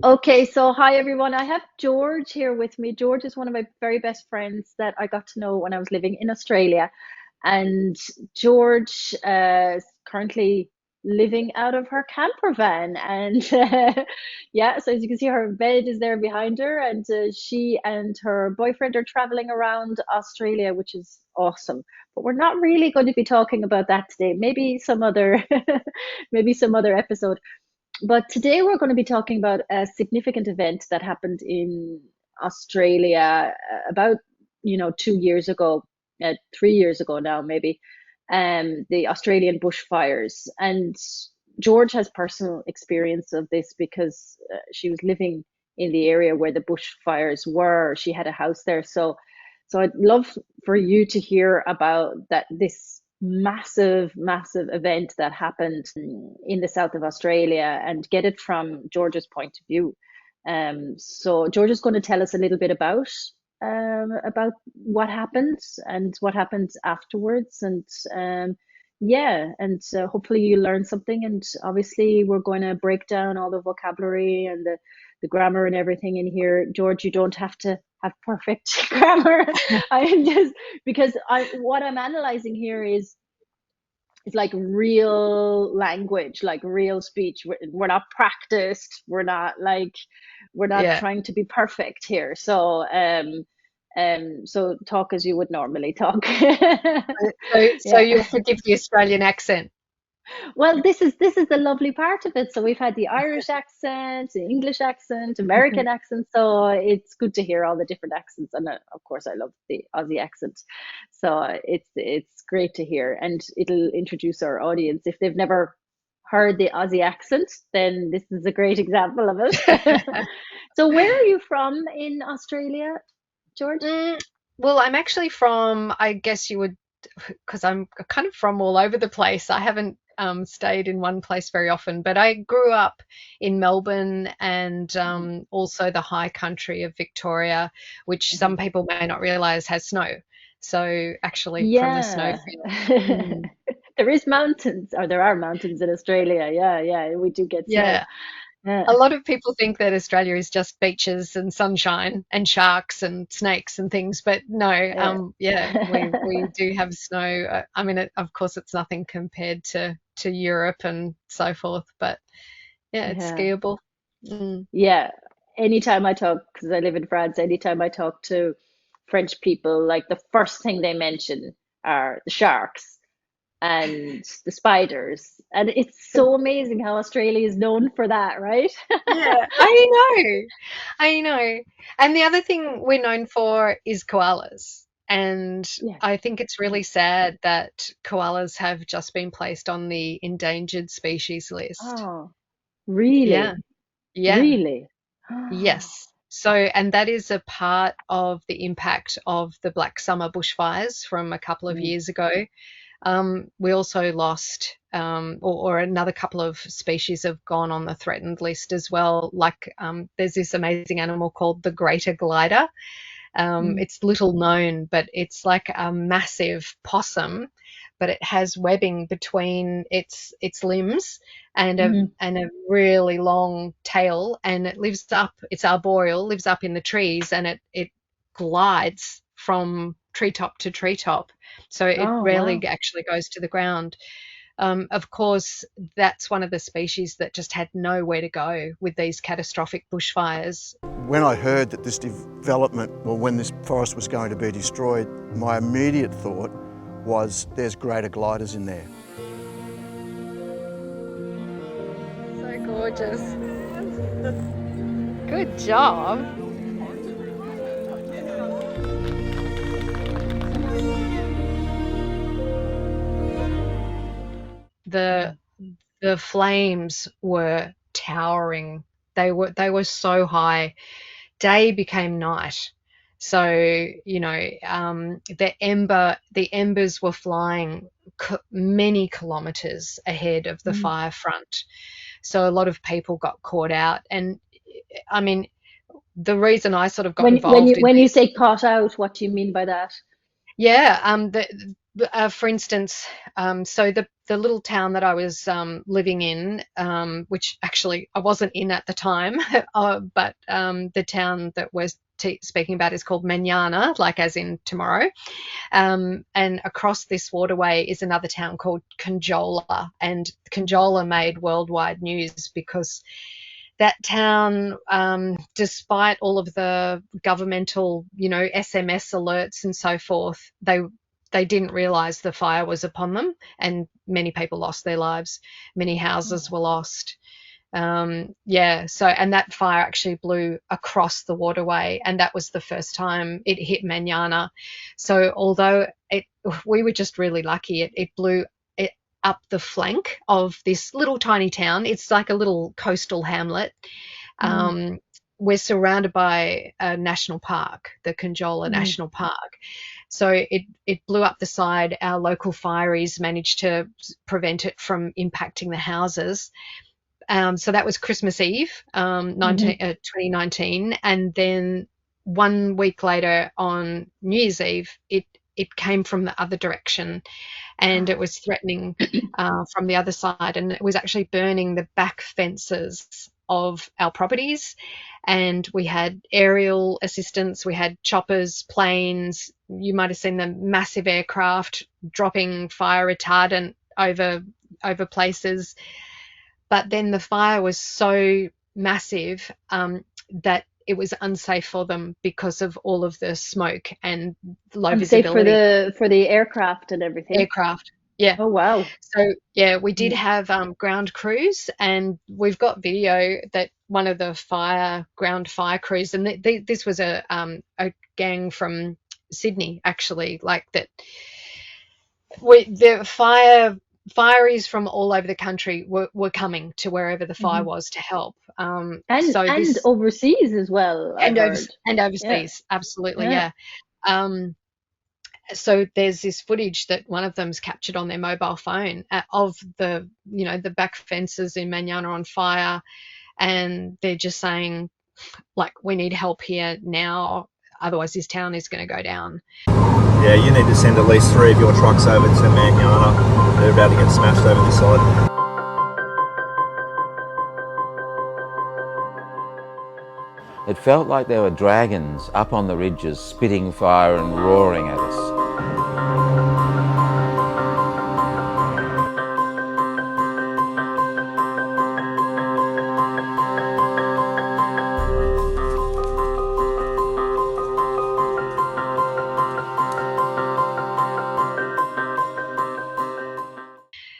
Okay, so hi everyone. I have George here with me. George is one of my very best friends that I got to know when I was living in Australia. And George is currently living out of her camper van. And yeah, so as you can see, her bed is there behind her. And she and her boyfriend are traveling around Australia, which is awesome. But we're not really going to be talking about that today. Maybe some other, maybe some other episode. But today we're going to be talking about a significant event that happened in Australia about, 2 years ago, 3 years ago now, maybe, the Australian bushfires. And George has personal experience of this because she was living in the area where the bushfires were. She had a house there. So I'd love for you to hear about this massive, massive event that happened in the south of Australia and get it from George's point of view. So George is going to tell us a little bit about what happened and what happened afterwards, and yeah, and hopefully you learn something. And obviously, we're going to break down all the vocabulary and the grammar and everything in here. George, you don't have to have perfect grammar. I am just because what I'm analyzing here is like real language, like real speech. We're not practiced. We're not Yeah. trying to be perfect here. So talk as you would normally talk. So Yeah. you'll forgive the Australian accent. Well, this is the lovely part of it. So we've had the Irish accent, the English accent, American accent. So it's good to hear all the different accents, and of course, I love the Aussie accent. So it's great to hear, and it'll introduce our audience if they've never heard the Aussie accent. Then this is a great example of it. So where are you from in Australia, George? Mm, well, I'm actually from, I guess you would, because I'm kind of from all over the place. I haven't stayed in one place very often, but I grew up in Melbourne and Mhm, also the high country of Victoria, which some mhm. people may not realize has snow. So actually, from the Yeah. snowfield. Mm. There is mountains, or there are mountains in Australia. Yeah, yeah, we do get snow. Yeah, Yeah, a lot of people think that Australia is just beaches and sunshine and sharks and snakes and things, but no, yeah. yeah, we do have snow. I mean, of course, it's nothing compared to Europe and so forth, but yeah, it's Yeah, skiable. Mm. yeah. Anytime I talk, because I live in France, anytime I talk to French people, like the first thing they mention are the sharks and the spiders. And it's so amazing how Australia is known for that, right? Yeah, I know. And the other thing we're known for is koalas. And Yeah. I think it's really sad that koalas have just been placed on the endangered species list. Oh, Yeah. really? Yeah, Really? yes. So, and that is a part of the impact of the Black Summer bushfires from a couple of Mm, years ago. We also lost, or another couple of species have gone on the threatened list as well. Like there's this amazing animal called the greater glider. mm, It's little known, but it's like a massive possum, but it has webbing between its limbs mhm. and a really long tail, and it lives up. It's arboreal, lives up in the trees, and it glides from treetop to treetop, so it Oh, rarely wow. actually goes to the ground. Of course, that's one of the species that just had nowhere to go with these catastrophic bushfires. When I heard that this development, well, when this forest was going to be destroyed, my immediate thought was there's greater gliders in there. So gorgeous. Good job. The the flames were towering. They were so high. Day became night. So, the embers were flying many kilometers ahead of the Mm. fire front. So a lot of people got caught out. And I mean, the reason I sort of got When involved you in when you this, say caught out, what do you mean by that? yeah, for instance, so the little town that I was living in, which actually I wasn't in at the time, but the town that we're speaking about is called Manana, like as in tomorrow. And across this waterway is another town called Conjola, and Conjola made worldwide news because that town, despite all of the governmental, SMS alerts and so forth, they didn't realize the fire was upon them, and many people lost their lives. Many houses were lost. So, and that fire actually blew across the waterway, and that was the first time it hit Manana. So although we were just really lucky, it blew it up the flank of this little tiny town. It's like a little coastal hamlet. We're surrounded by a national park, the Conjola National Park. So it blew up the side. Our local fireys managed to prevent it from impacting the houses. So that was Christmas Eve, 2019. And then 1 week later on New Year's Eve, it came from the other direction, and it was threatening from the other side, and it was actually burning the back fences of our properties. And we had aerial assistance, we had choppers, planes. You might have seen the massive aircraft dropping fire retardant over places. But then the fire was so massive that it was unsafe for them because of all of the smoke and low visibility. Unsafe for the aircraft and everything. Aircraft, yeah. Oh wow. So yeah, we did have ground crews, and we've got video that one of the ground fire crews, and this was a gang from Sydney actually, like that. The fireys from all over the country were coming to wherever the fire was to help. And overseas as well. And overseas, absolutely, yeah. So there's this footage that one of them's captured on their mobile phone of the back fences in Manana on fire, and they're just saying, like, we need help here now, otherwise this town is going to go down. Yeah, you need to send at least 3 of your trucks over to Manana. They're about to get smashed over this side. It felt like there were dragons up on the ridges, spitting fire and roaring at us.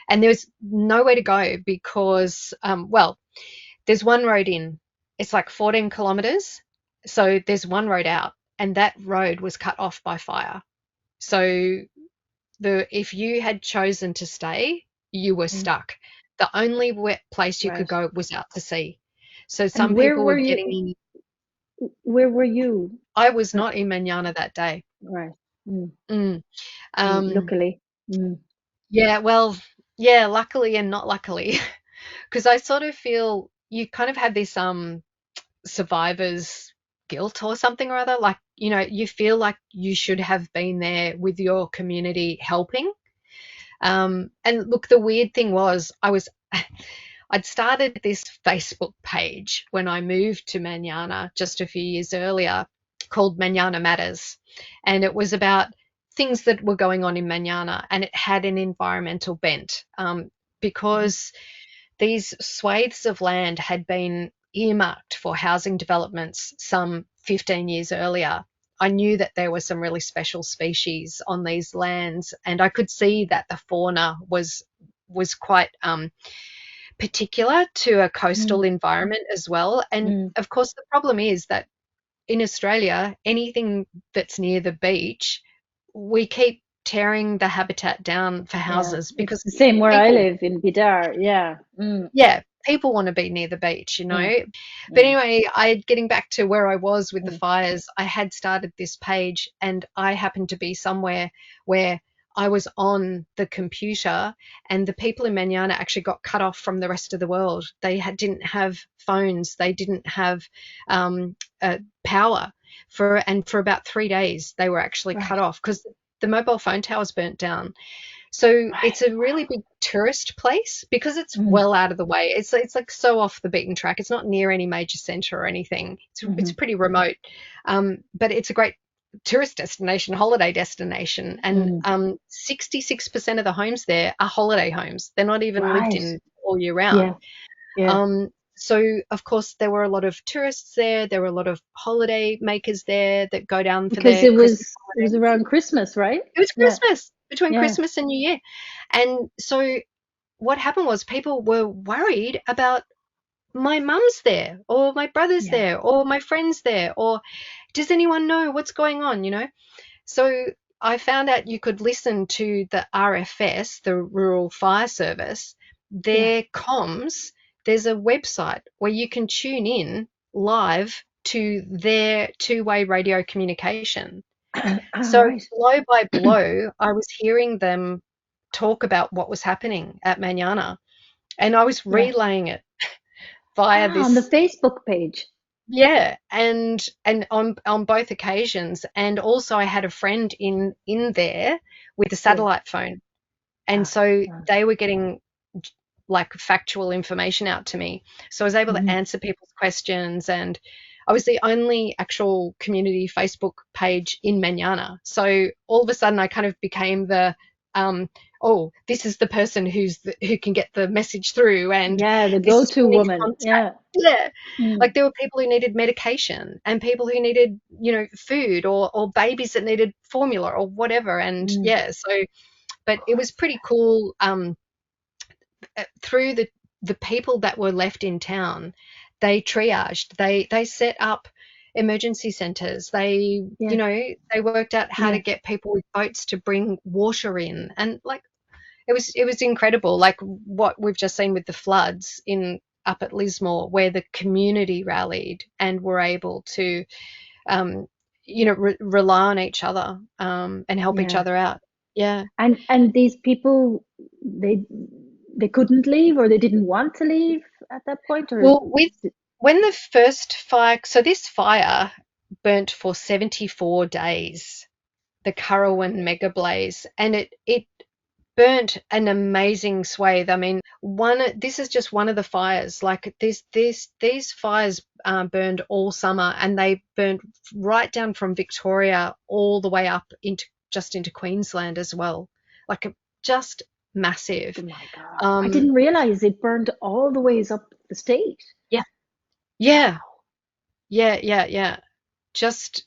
And there's nowhere to go because, there's one road in. It's like 14 kilometres. So there's one road out, and that road was cut off by fire. So if you had chosen to stay, you were stuck. The only place you could go was out to sea. So some people were getting in. Where were you? I was not in Manana that day. Right. Luckily. Yeah, well, yeah, luckily and not luckily. Because I sort of feel you kind of have this survivor's guilt or something or other. Like, you feel like you should have been there with your community helping. And look, the weird thing was I'd started this Facebook page when I moved to Manana just a few years earlier called Manana Matters. And it was about things that were going on in Manana, and it had an environmental bent because these swathes of land had been earmarked for housing developments some 15 years earlier. I knew that there were some really special species on these lands, and I could see that the fauna was quite particular to a coastal environment as well. And of course, the problem is that in Australia, anything that's near the beach, we keep tearing the habitat down for houses because it's the same where I live in Bidar. Yeah, people want to be near the beach, But anyway, getting back to where I was with the fires, I had started this page, and I happened to be somewhere where I was on the computer, and the people in Manana actually got cut off from the rest of the world. They didn't have phones, they didn't have power for about 3 days. They were actually cut off because the mobile phone towers burnt down. So Right. it's a really big tourist place because it's Mm, well out of the way. It's like so off the beaten track. It's not near any major center or anything. It's mhm. pretty remote, but it's a great tourist destination, holiday destination, and Mm, 66% of the homes there are holiday homes. They're not even lived right. in all year round. Yeah. Yeah. So of course there were a lot of tourists there. There were a lot of holiday makers there that go down for Because their Christmas it was holidays. around Christmas, right? It was Yeah. Christmas, between Yeah. Christmas and New Year. And so what happened was people were worried about my mum's there, or my brother's Yeah. there, or my friend's there, or does anyone know what's going on, you know? So I found out you could listen to the RFS, the Rural Fire Service, Yeah. their comms. There's a website where you can tune in live to their two-way radio communication. All So right. blow by blow, I was hearing them talk about what was happening at Manana, and I was Yeah. relaying it via Ah, on the this. Facebook page. Yeah, and on both occasions, and also I had a friend in there with a Yeah. satellite phone, and Ah, so ah. they were getting like factual information out to me. So I was able to Mhm. answer people's questions, and I was the only actual community Facebook page in Manana. So all of a sudden, I kind of became the oh, this is the person who can get the message through, and Yeah, the this is go-to who we need to woman. contact. Yeah. Yeah, Mm. like there were people who needed medication and people who needed, food, or babies that needed formula or whatever. And Mm. yeah, so but it was pretty cool. Through the people that were left in town, they triaged, they set up emergency centers. Yeah. They worked out how to Yeah. get people with boats to bring water in, and like it was incredible, like what we've just seen with the floods in up at Lismore, where the community rallied and were able to um, rely on each other, and help each Yeah. other out. Yeah. And these people, they they couldn't leave, or they didn't want to leave at that point, or Well, when the first fire, so this fire burnt for 74 days, the Currowan mega blaze, and it burnt an amazing swathe. I mean, this is just one of the fires. Like these fires burned all summer, and they burned right down from Victoria all the way up into Queensland as well. Like just oh massive. my God, I Um, didn't realize it burned all the ways up the state. yeah, yeah, Wow. yeah. Just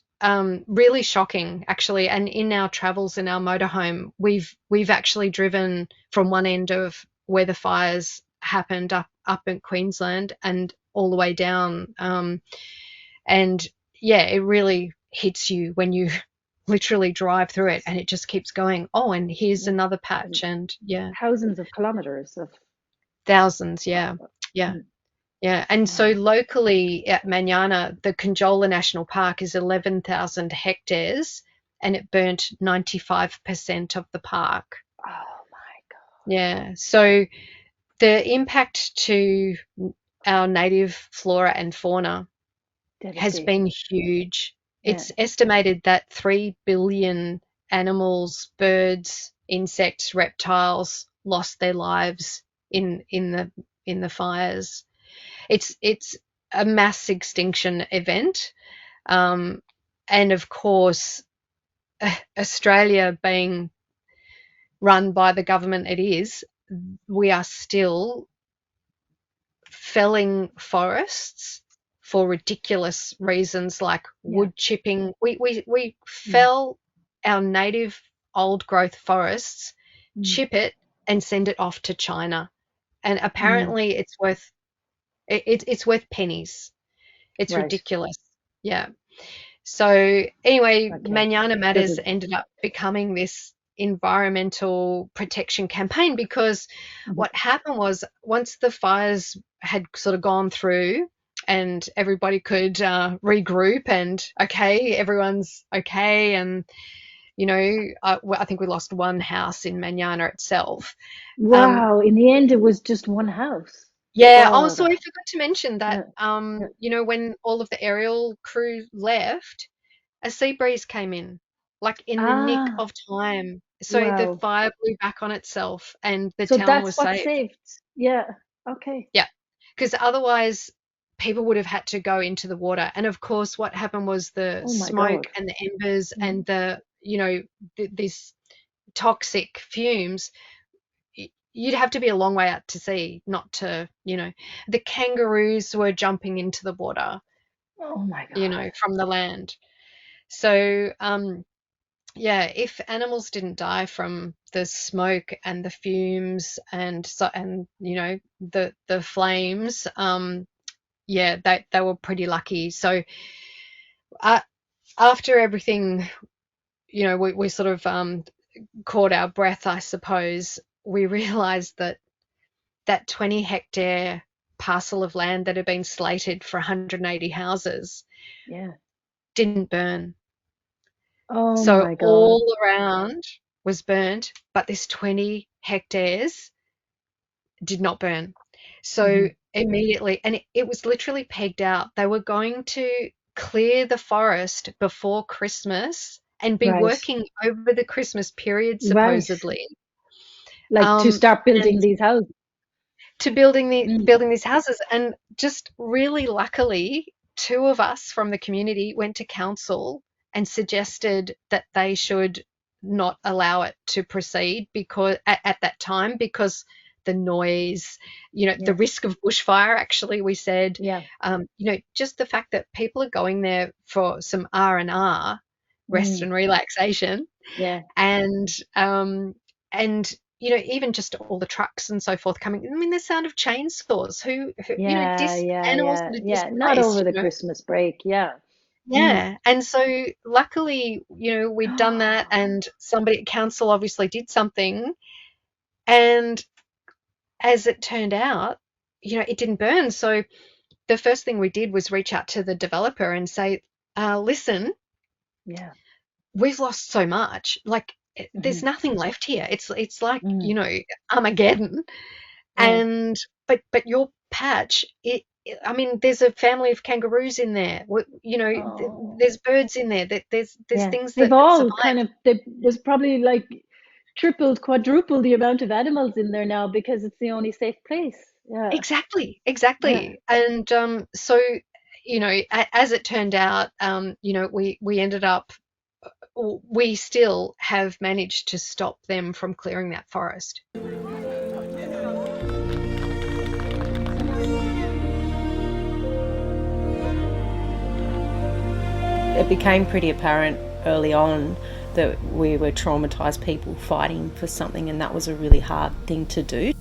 really shocking, actually. And in our travels in our motorhome, we've actually driven from one end of where the fires happened up in Queensland and all the way down. And yeah, it really hits you when you literally drive through it, and it just keeps going. Oh, and here's Yeah. another And patch, and yeah, thousands of kilometers of. thousands. Yeah, yeah. Mm. Yeah, and so Wow. locally at Manana, the Conjola National Park is 11,000 hectares, and it burnt 95% of the park. Oh my God. Yeah, so the impact to our native flora and fauna has been Devastating. huge. Yeah. It's estimated that 3 billion animals, birds, insects, reptiles lost their lives in the fires. It's a mass extinction event. Um, and of course, Australia being run by the government it is, we are still felling forests for ridiculous reasons like Yeah. wood chipping. We Mm. fell our native old growth forests, Mm. chip it, and send it off to China. And Mm. apparently it's worth pennies. It's Right. ridiculous. Yeah. So anyway, Okay. Manana Because Matters it's. ended up becoming this environmental protection campaign because Mhm. what happened was once the fires had sort of gone through and everybody could regroup and okay, everyone's okay, and I think we lost one house in Manana itself. Um, Wow. In the end, it was just one house. yeah, God. also I forgot to mention that Yeah. Yeah. when all of the aerial crew left, a sea breeze came in, like in the nick Ah. of time, So the Wow. fire blew back on itself and the So town that's was what saved. saved. Yeah. Okay. Yeah, because otherwise people would have had to go into the water. And of course, what happened was the Oh my smoke God. and the embers Mm. and this toxic fumes. You'd have to be a long way out to sea not to, the kangaroos were jumping into the water, Oh my God. from the land. So, yeah, if animals didn't die from the smoke and the fumes and the flames, yeah, they were pretty lucky. So, uh, after everything, we sort of caught our breath, I suppose. We realized that 20-hectare parcel of land that had been slated for 180 houses Yeah. didn't burn. Oh So my God. all around was burnt, but this 20 hectares did not burn. So Hmm. immediately, and it was literally pegged out. They were going to clear the forest before Christmas and be Right. working over the Christmas period, Right. supposedly. Like to start And building these houses. to building Mm. these houses. And just really luckily, two of us from the community went to council and suggested that they should not allow it to proceed because at that time, because the noise, the Yeah. risk of bushfire, actually, we said, Yeah. just the fact that people are going there for some R&R, rest Mm. and relaxation, Yeah. and and even just all the trucks and so forth coming. I mean, the sound of chainsaws. Who Yeah. Yeah. animals Yeah. that are Yeah. Not over the displaced. Christmas break. Yeah. Mm. Yeah, and so luckily, we'd done that, and somebody at council obviously did something, and as it turned out, it didn't burn. So the first thing we did was reach out to the developer and say, listen, Yeah. we've lost so much. Like, there's Hmm. nothing left here. It's like, Mm. Armageddon. Yeah. And but your patch, I mean, there's a family of kangaroos in there. Oh. There's birds in there. There's Yeah. things They've that all kind survived. of, there's probably like tripled, quadrupled the amount of animals in there now because it's the only safe place. Yeah. Exactly, Yeah. exactly. And so, as it turned out, we ended up, we still have managed to stop them from clearing that forest. It became pretty apparent early on that we were traumatised people fighting for something, and that was a really hard thing to do.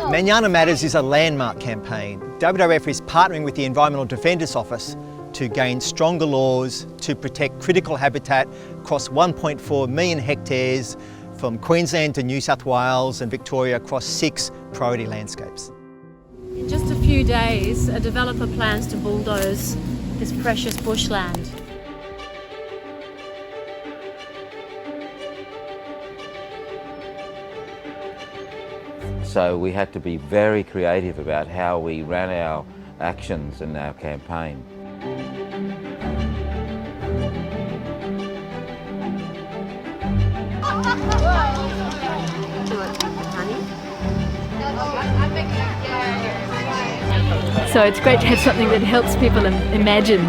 Manana Matters is a landmark campaign. WWF is partnering with the Environmental Defenders Office to gain stronger laws to protect critical habitat across 1.4 million hectares from Queensland to New South Wales and Victoria across 6 priority landscapes. In just a few days, a developer plans to bulldoze this precious bushland. So we had to be very creative about how we ran our actions and our campaign. So it's great to have something that helps people imagine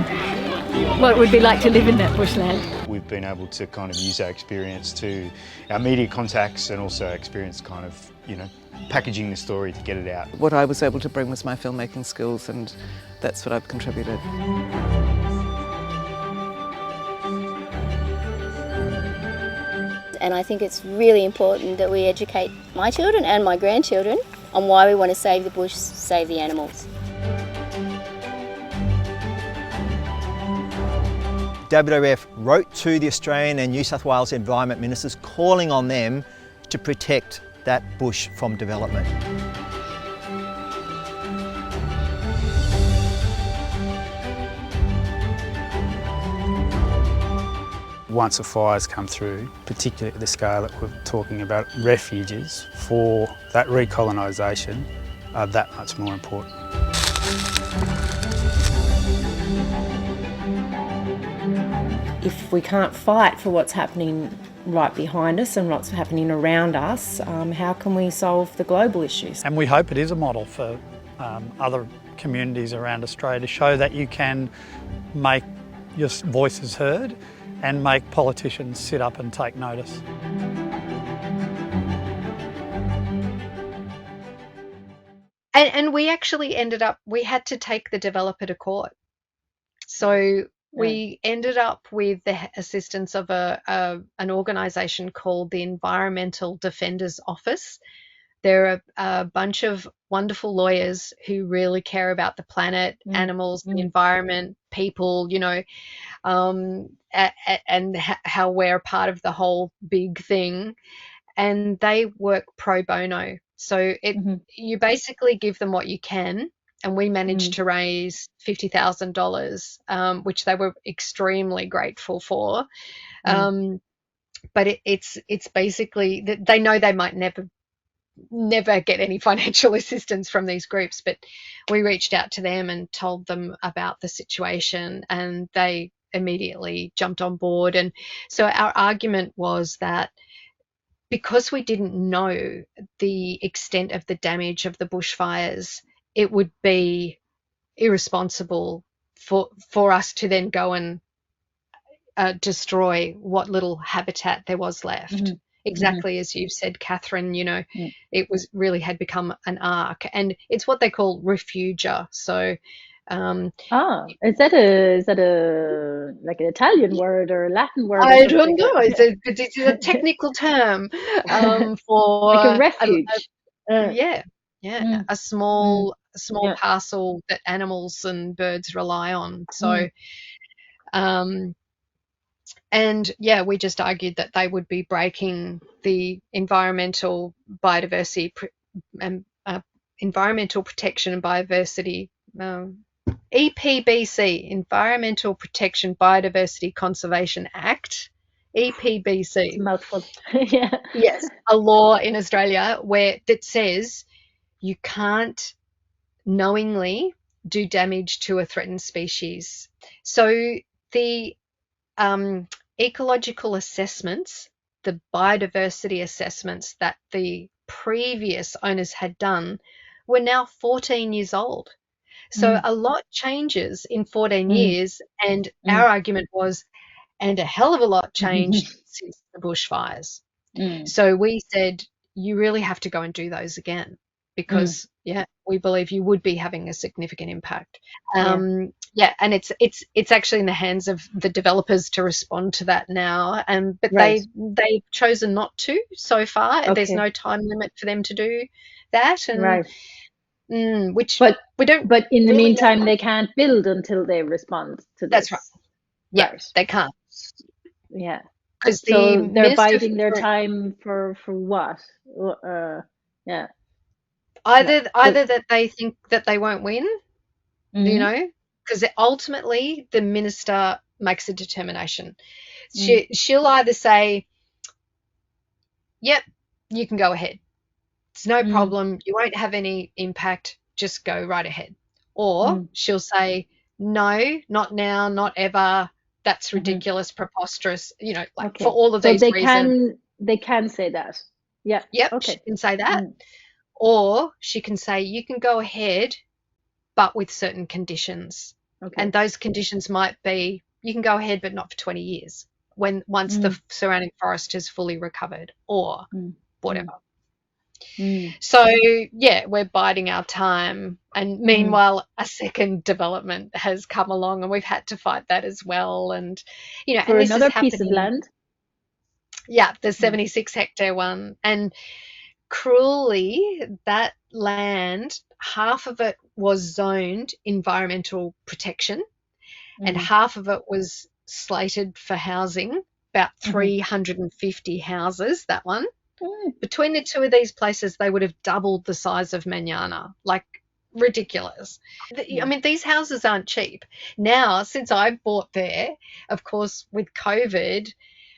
what it would be like to live in that bushland. We've been able to kind of use our experience to our media contacts and also our experience kind of, packaging the story to get it out. What I was able to bring was my filmmaking skills, and that's what I've contributed. And I think it's really important that we educate my children and my grandchildren on why we want to save the bush, save the animals. WWF wrote to the Australian and New South Wales Environment Ministers calling on them to protect that bush from development. Once the fires come through, particularly at the scale that we're talking about, refuges for that recolonisation are that much more important. if we can't fight for what's happening right behind us and what's happening around us, how can we solve the global issues? And we hope it is a model for other communities around Australia to show that you can make your voices heard and make politicians sit up and take notice. And we actually ended up, we had to take the developer to court. So we ended up with the assistance of an organisation called the Environmental Defenders Office. They're a bunch of wonderful lawyers who really care about the planet, animals, the environment, people, you know, and how we're part of the whole big thing. And they work pro bono. So you basically give them what you can, and we managed to raise $50,000, which they were extremely grateful for. But it's basically, they know they might never get any financial assistance from these groups, but we reached out to them and told them about the situation, and they immediately jumped on board. And so our argument was that because we didn't know the extent of the damage of the bushfires, it would be irresponsible for us to then go and destroy what little habitat there was left. Exactly as you've said, Kathryn, you know, it had become an ark, and it's what they call refugia. So is that a like an Italian word or a Latin word? I don't know. It's a technical term for like a refuge. A small parcel that animals and birds rely on. So, we just argued that they would be breaking the environmental biodiversity environmental protection and biodiversity. EPBC, Environmental Protection Biodiversity Conservation Act, EPBC. It's a mouthful. Yes, a law in Australia that says you can't knowingly do damage to a threatened species. So the ecological assessments, the biodiversity assessments that the previous owners had done were now 14 years old. So a lot changes in 14 years, and our argument was, and a hell of a lot changed since the bushfires. So we said, you really have to go and do those again, because we believe you would be having a significant impact. And it's actually in the hands of the developers to respond to that now, but they've chosen not to so far. There's no time limit for them to do that, and but in the meantime they can't build until they respond to this. That's right. Yeah, they can't. Yeah, because so they're biding their time for what? Either that they think that they won't win, you know, because ultimately the minister makes a determination. She'll either say, yep, you can go ahead, it's no problem, you won't have any impact, just go right ahead. Or she'll say, no, not now, not ever, that's ridiculous, preposterous, you know, like for all of these reasons. They can say that. Yeah. Yep, she can say that. Or she can say, you can go ahead, but with certain conditions. And those conditions might be, you can go ahead, but not for 20 years, once the surrounding forest has fully recovered, or whatever. So, we're biding our time. And meanwhile, a second development has come along, and we've had to fight that as well. And, you know, for another piece of land. Yeah, the 76 hectare one. And cruelly, that land, half of it was zoned environmental protection and half of it was slated for housing, about 350 houses, that one. Between the two of these places, they would have doubled the size of Manana, like ridiculous. I mean, these houses aren't cheap. Now, since I bought there, of course, with COVID,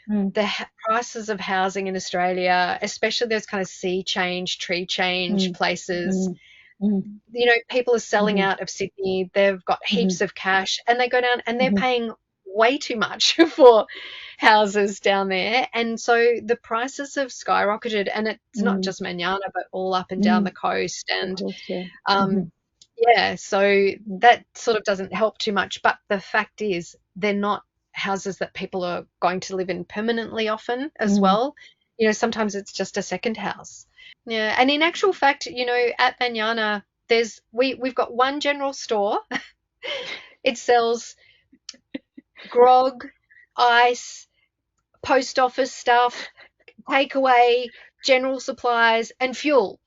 the prices of housing in Australia, especially those kind of sea change, tree change places, you know, people are selling out of Sydney. They've got heaps of cash, and they go down and they're paying way too much for houses down there, and so the prices have skyrocketed, and it's not just Manana but all up and down the coast, and yeah, so that sort of doesn't help too much. But the fact is, they're not houses that people are going to live in permanently often as well. You know, sometimes it's just a second house. Yeah, and in actual fact, you know, at Manana, we've got one general store. It sells grog, ice, post office stuff, takeaway, general supplies, and fuel.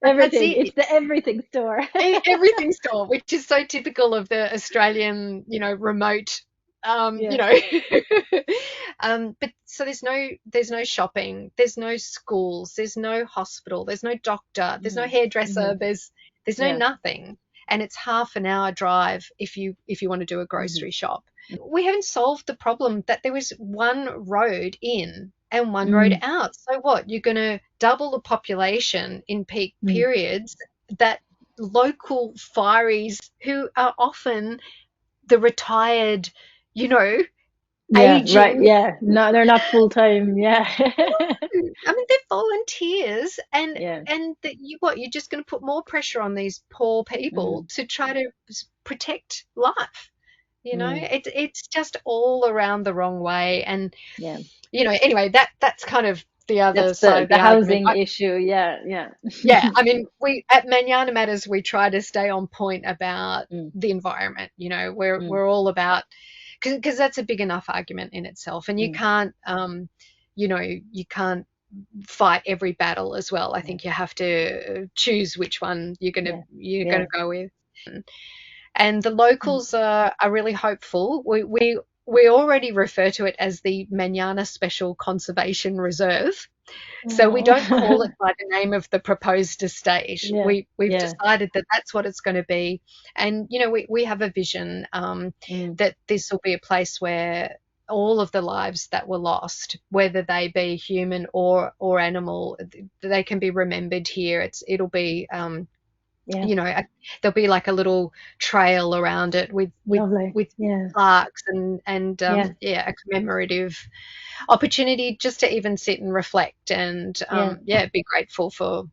Everything. It's the everything store. Everything store, which is so typical of the Australian, you know, remote, you know. But so there's no shopping, there's no schools, there's no hospital, there's no doctor, there's no hairdresser, there's no nothing, and it's half an hour drive if you want to do a grocery shop. We haven't solved the problem that there was one road in and one road out. So what? You're going to double the population in peak periods, that local fireys who are often the retired, you know, aging. Right, no, they're not full-time, I mean, they're volunteers, and you're just going to put more pressure on these poor people to try to protect life. You know, it's just all around the wrong way. And you know, anyway, that's kind of the other side of the housing argument. issue. Yeah. I mean, we at Manana Matters, we try to stay on point about the environment. You know, we're all about, because that's a big enough argument in itself, and you can't you know, you can't fight every battle as well. I think you have to choose which one you're gonna go with. And the locals are really hopeful. We already refer to it as the Manana Special Conservation Reserve. So we don't call it by the name of the proposed estate. We've decided that that's what it's going to be. And, you know, we have a vision that this will be a place where all of the lives that were lost, whether they be human or animal, they can be remembered here. It'll be you know, there'll be like a little trail around it with plaques and a commemorative opportunity just to even sit and reflect and be grateful for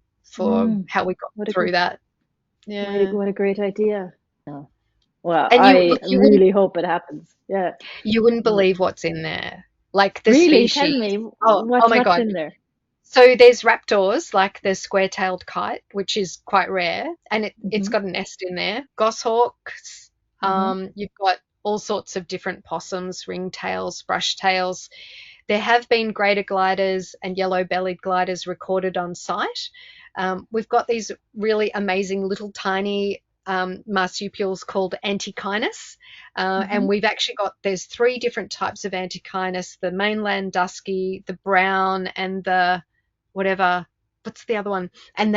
how we got through that. What a great idea. Well, and I really hope it happens. You wouldn't believe what's in there, like the really species. Tell me, oh my God, in there? So there's raptors, like the square-tailed kite, which is quite rare, and it's got a nest in there. Goshawks, you've got all sorts of different possums, ringtails, brushtails. There have been greater gliders and yellow-bellied gliders recorded on site. We've got these really amazing little tiny marsupials called Antechinus, and we've actually there's 3 different types of Antechinus: the mainland dusky, the brown, and the what's the other one? And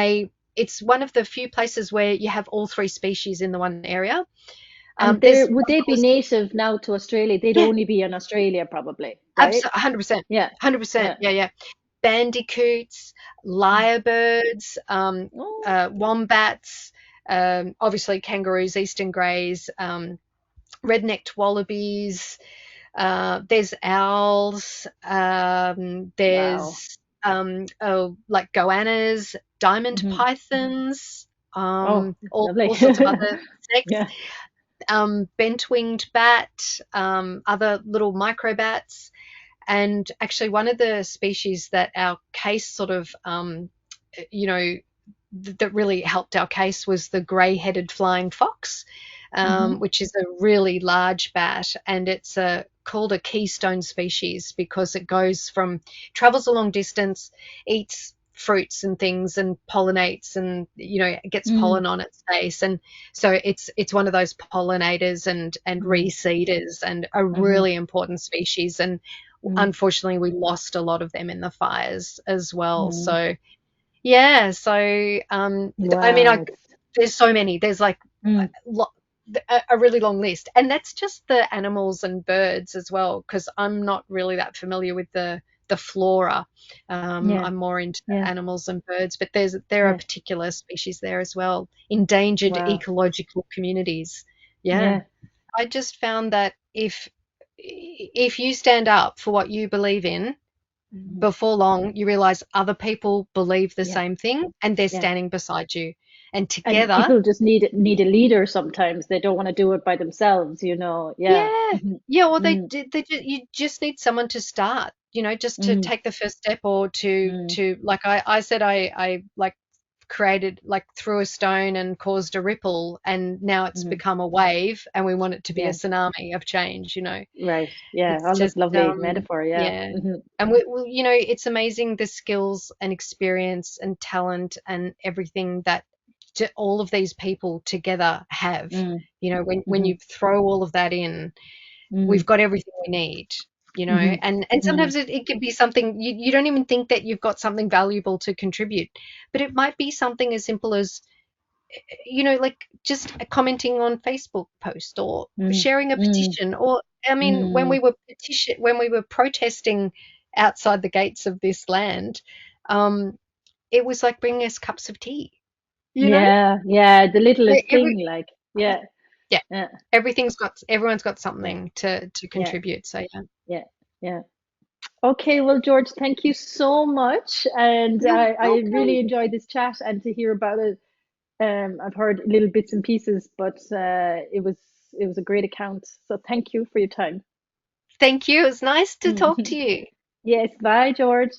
it's one of the few places where you have all 3 species in the one area. And would they be native now to Australia? They'd only be in Australia, probably, right? 100%. 100%. Yeah. Bandicoots, lyrebirds, wombats, obviously kangaroos, eastern greys, red-necked wallabies. There's owls. There's like goannas, diamond pythons, all sorts of other insects. Bent-winged bat, other little microbats. And actually one of the species that our case sort of, you know, that really helped our case was the grey-headed flying fox, which is a really large bat, and it's called a keystone species because it travels a long distance, eats fruits and things and pollinates, and, you know, it gets pollen on its face, and so it's one of those pollinators and reseeders, and a really important species. And unfortunately we lost a lot of them in the fires as well. So I mean, there's so many. There's like a really long list, and that's just the animals and birds as well, because I'm not really that familiar with the flora. I'm more into animals and birds, but there are particular species there as well, endangered ecological communities. I just found that if if you stand up for what you believe in, before long you realize other people believe the Yeah, same thing and they're yeah. standing beside you, and And together. people just need a leader sometimes. They don't want to do it by themselves, you know. Yeah. Yeah, Mhm. yeah, or Mm, you just need someone to start, just to mm, take the first step, or mm, to like I said, I like created, like threw a stone and caused a ripple, and now it's mm. become a wave, and we want it to be a Yeah. tsunami of change. Right. Yeah. It's Oh, that's just lovely metaphor. Yeah. yeah. Hmm. And it's amazing the skills and experience and talent and everything that all of these people together have. Mm, When hmm. you throw all of that in, we've Mm, got everything we need. hmm. And Hmm. sometimes it could be something you don't even think that you've got something valuable to contribute, but it might be something as simple as, like just commenting on Facebook post, or Mm, sharing a mm, petition, or I mean, mm. when we were protesting outside the gates of this land, um, it was like bringing us cups of tea, you know? Yeah. Yeah. The littlest Every thing, like, yeah. Yeah, Yeah. everyone's got Yeah. something to Yeah. contribute. So yeah, Yeah. Yeah. Okay, well, Jorj, thank you so much. And you're I welcome. really enjoyed this chat and to hear about it. I've heard little bits and pieces, but it was a great account. So thank you for your time. Thank you. It's nice to talk to you. Yes, bye, Jorj.